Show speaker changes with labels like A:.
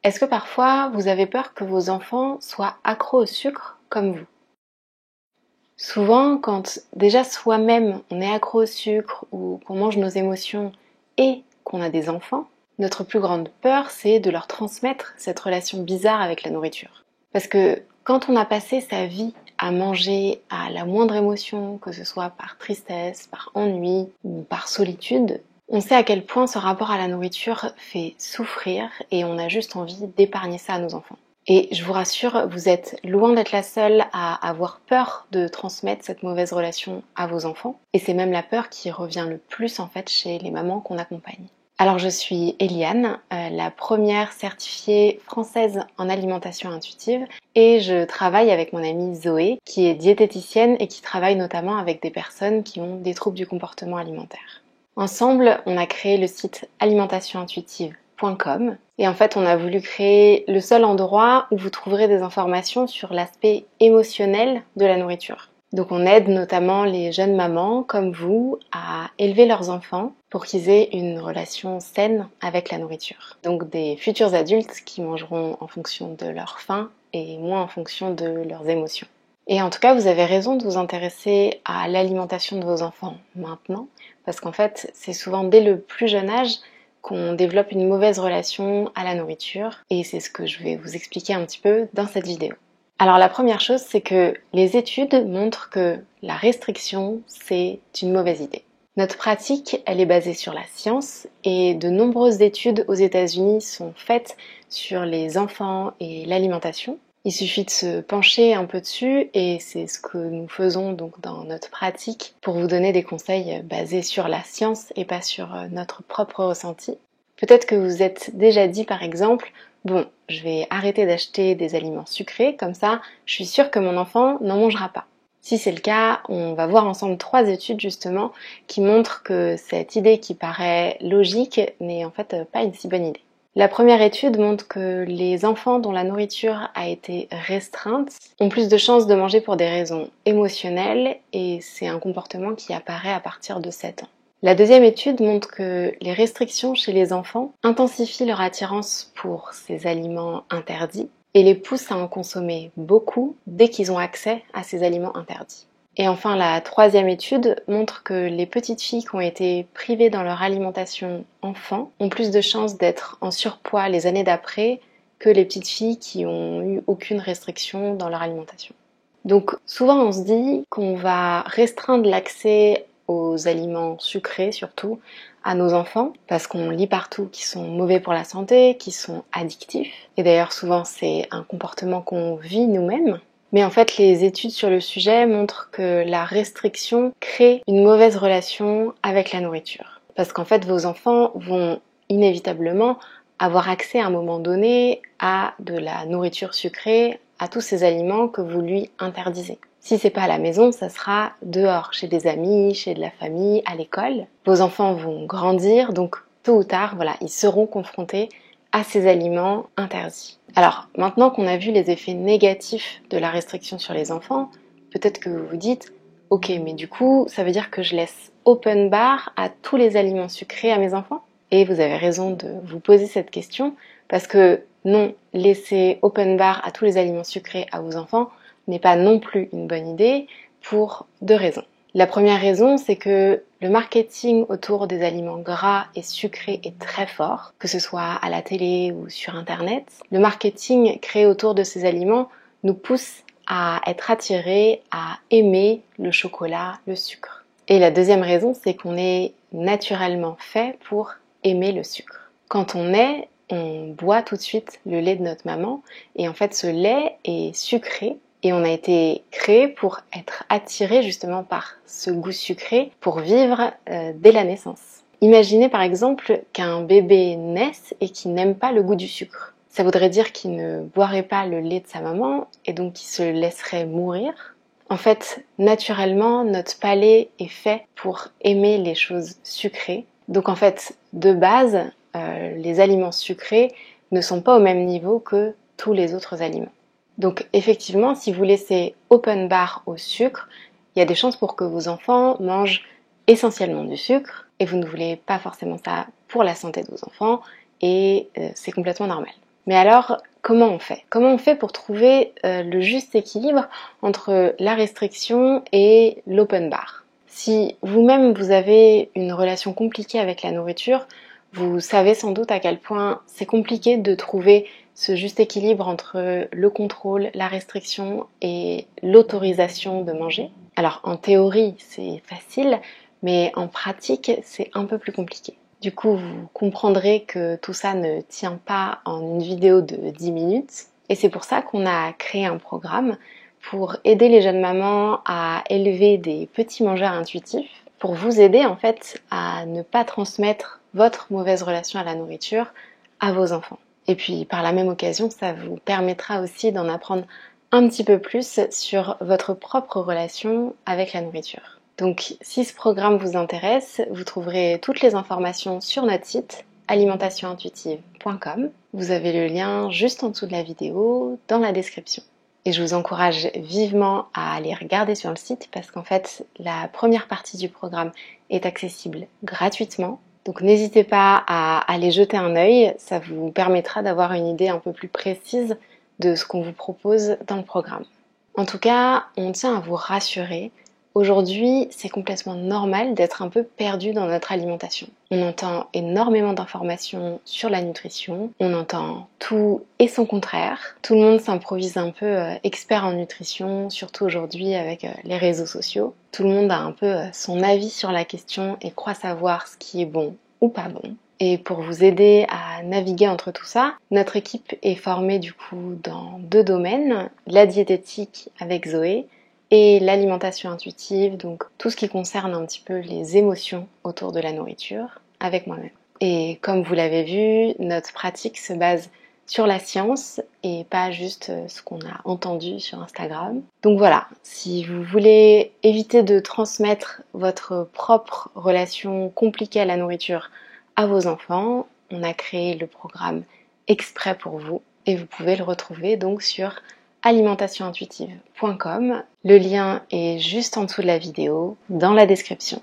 A: Est-ce que parfois vous avez peur que vos enfants soient accros au sucre comme vous? Souvent, quand déjà soi-même on est accro au sucre ou qu'on mange nos émotions et qu'on a des enfants, notre plus grande peur c'est de leur transmettre cette relation bizarre avec la nourriture. Parce que quand on a passé sa vie à manger à la moindre émotion, que ce soit par tristesse, par ennui ou par solitude, on sait à quel point ce rapport à la nourriture fait souffrir et on a juste envie d'épargner ça à nos enfants. Et je vous rassure, vous êtes loin d'être la seule à avoir peur de transmettre cette mauvaise relation à vos enfants. Et c'est même la peur qui revient le plus en fait chez les mamans qu'on accompagne. Alors je suis Eliane, la première certifiée française en alimentation intuitive et je travaille avec mon amie Zoé qui est diététicienne et qui travaille notamment avec des personnes qui ont des troubles du comportement alimentaire. Ensemble, on a créé le site alimentationintuitive.com et en fait, on a voulu créer le seul endroit où vous trouverez des informations sur l'aspect émotionnel de la nourriture. Donc on aide notamment les jeunes mamans comme vous à élever leurs enfants pour qu'ils aient une relation saine avec la nourriture. Donc des futurs adultes qui mangeront en fonction de leur faim et moins en fonction de leurs émotions. Et en tout cas, vous avez raison de vous intéresser à l'alimentation de vos enfants maintenant, parce qu'en fait, c'est souvent dès le plus jeune âge qu'on développe une mauvaise relation à la nourriture, et c'est ce que je vais vous expliquer un petit peu dans cette vidéo. Alors la première chose, c'est que les études montrent que la restriction, c'est une mauvaise idée. Notre pratique, elle est basée sur la science, et de nombreuses études aux États-Unis sont faites sur les enfants et l'alimentation. Il suffit de se pencher un peu dessus et c'est ce que nous faisons donc dans notre pratique pour vous donner des conseils basés sur la science et pas sur notre propre ressenti. Peut-être que vous vous êtes déjà dit par exemple, bon, je vais arrêter d'acheter des aliments sucrés, comme ça je suis sûre que mon enfant n'en mangera pas. Si c'est le cas, on va voir ensemble 3 études justement qui montrent que cette idée qui paraît logique n'est en fait pas une si bonne idée. La première étude montre que les enfants dont la nourriture a été restreinte ont plus de chances de manger pour des raisons émotionnelles et c'est un comportement qui apparaît à partir de 7 ans. La deuxième étude montre que les restrictions chez les enfants intensifient leur attirance pour ces aliments interdits et les poussent à en consommer beaucoup dès qu'ils ont accès à ces aliments interdits. Et enfin, la troisième étude montre que les petites filles qui ont été privées dans leur alimentation enfant ont plus de chances d'être en surpoids les années d'après que les petites filles qui ont eu aucune restriction dans leur alimentation. Donc souvent on se dit qu'on va restreindre l'accès aux aliments sucrés surtout à nos enfants parce qu'on lit partout qu'ils sont mauvais pour la santé, qu'ils sont addictifs. Et d'ailleurs souvent c'est un comportement qu'on vit nous-mêmes. Mais en fait, les études sur le sujet montrent que la restriction crée une mauvaise relation avec la nourriture. Parce qu'en fait, vos enfants vont inévitablement avoir accès à un moment donné à de la nourriture sucrée, à tous ces aliments que vous lui interdisez. Si c'est pas à la maison, ça sera dehors, chez des amis, chez de la famille, à l'école. Vos enfants vont grandir, donc tôt ou tard, voilà, ils seront confrontés à ces aliments interdits. Alors, maintenant qu'on a vu les effets négatifs de la restriction sur les enfants, peut-être que vous vous dites « Ok, mais du coup, ça veut dire que je laisse open bar à tous les aliments sucrés à mes enfants ?» Et vous avez raison de vous poser cette question, parce que non, laisser open bar à tous les aliments sucrés à vos enfants n'est pas non plus une bonne idée pour 2 raisons. La première raison, c'est que le marketing autour des aliments gras et sucrés est très fort, que ce soit à la télé ou sur internet. Le marketing créé autour de ces aliments nous pousse à être attirés, à aimer le chocolat, le sucre. Et la deuxième raison, c'est qu'on est naturellement fait pour aimer le sucre. Quand on naît, on boit tout de suite le lait de notre maman et en fait ce lait est sucré. Et on a été créé pour être attiré justement par ce goût sucré pour vivre dès la naissance. Imaginez par exemple qu'un bébé naisse et qu'il n'aime pas le goût du sucre. Ça voudrait dire qu'il ne boirait pas le lait de sa maman et donc qu'il se laisserait mourir. En fait, naturellement, notre palais est fait pour aimer les choses sucrées. Donc en fait, de base, les aliments sucrés ne sont pas au même niveau que tous les autres aliments. Donc effectivement, si vous laissez open bar au sucre, il y a des chances pour que vos enfants mangent essentiellement du sucre et vous ne voulez pas forcément ça pour la santé de vos enfants et c'est complètement normal. Mais alors, comment on fait? Comment on fait pour trouver le juste équilibre entre la restriction et l'open bar? Si vous-même vous avez une relation compliquée avec la nourriture, vous savez sans doute à quel point c'est compliqué de trouver ce juste équilibre entre le contrôle, la restriction et l'autorisation de manger. Alors en théorie c'est facile, mais en pratique c'est un peu plus compliqué. Du coup vous comprendrez que tout ça ne tient pas en une vidéo de 10 minutes. Et c'est pour ça qu'on a créé un programme pour aider les jeunes mamans à élever des petits mangeurs intuitifs, pour vous aider en fait à ne pas transmettre votre mauvaise relation à la nourriture à vos enfants. Et puis par la même occasion, ça vous permettra aussi d'en apprendre un petit peu plus sur votre propre relation avec la nourriture. Donc si ce programme vous intéresse, vous trouverez toutes les informations sur notre site alimentationintuitive.com. Vous avez le lien juste en dessous de la vidéo, dans la description. Et je vous encourage vivement à aller regarder sur le site parce qu'en fait, la première partie du programme est accessible gratuitement. Donc n'hésitez pas à aller jeter un œil, ça vous permettra d'avoir une idée un peu plus précise de ce qu'on vous propose dans le programme. En tout cas, on tient à vous rassurer. Aujourd'hui, c'est complètement normal d'être un peu perdu dans notre alimentation. On entend énormément d'informations sur la nutrition, on entend tout et son contraire. Tout le monde s'improvise un peu expert en nutrition, surtout aujourd'hui avec les réseaux sociaux. Tout le monde a un peu son avis sur la question et croit savoir ce qui est bon ou pas bon. Et pour vous aider à naviguer entre tout ça, notre équipe est formée du coup dans 2 domaines, la diététique avec Zoé, et l'alimentation intuitive, donc tout ce qui concerne un petit peu les émotions autour de la nourriture, avec moi-même. Et comme vous l'avez vu, notre pratique se base sur la science et pas juste ce qu'on a entendu sur Instagram. Donc voilà, si vous voulez éviter de transmettre votre propre relation compliquée à la nourriture à vos enfants, on a créé le programme exprès pour vous et vous pouvez le retrouver donc sur alimentationintuitive.com. Le lien est juste en dessous de la vidéo, dans la description.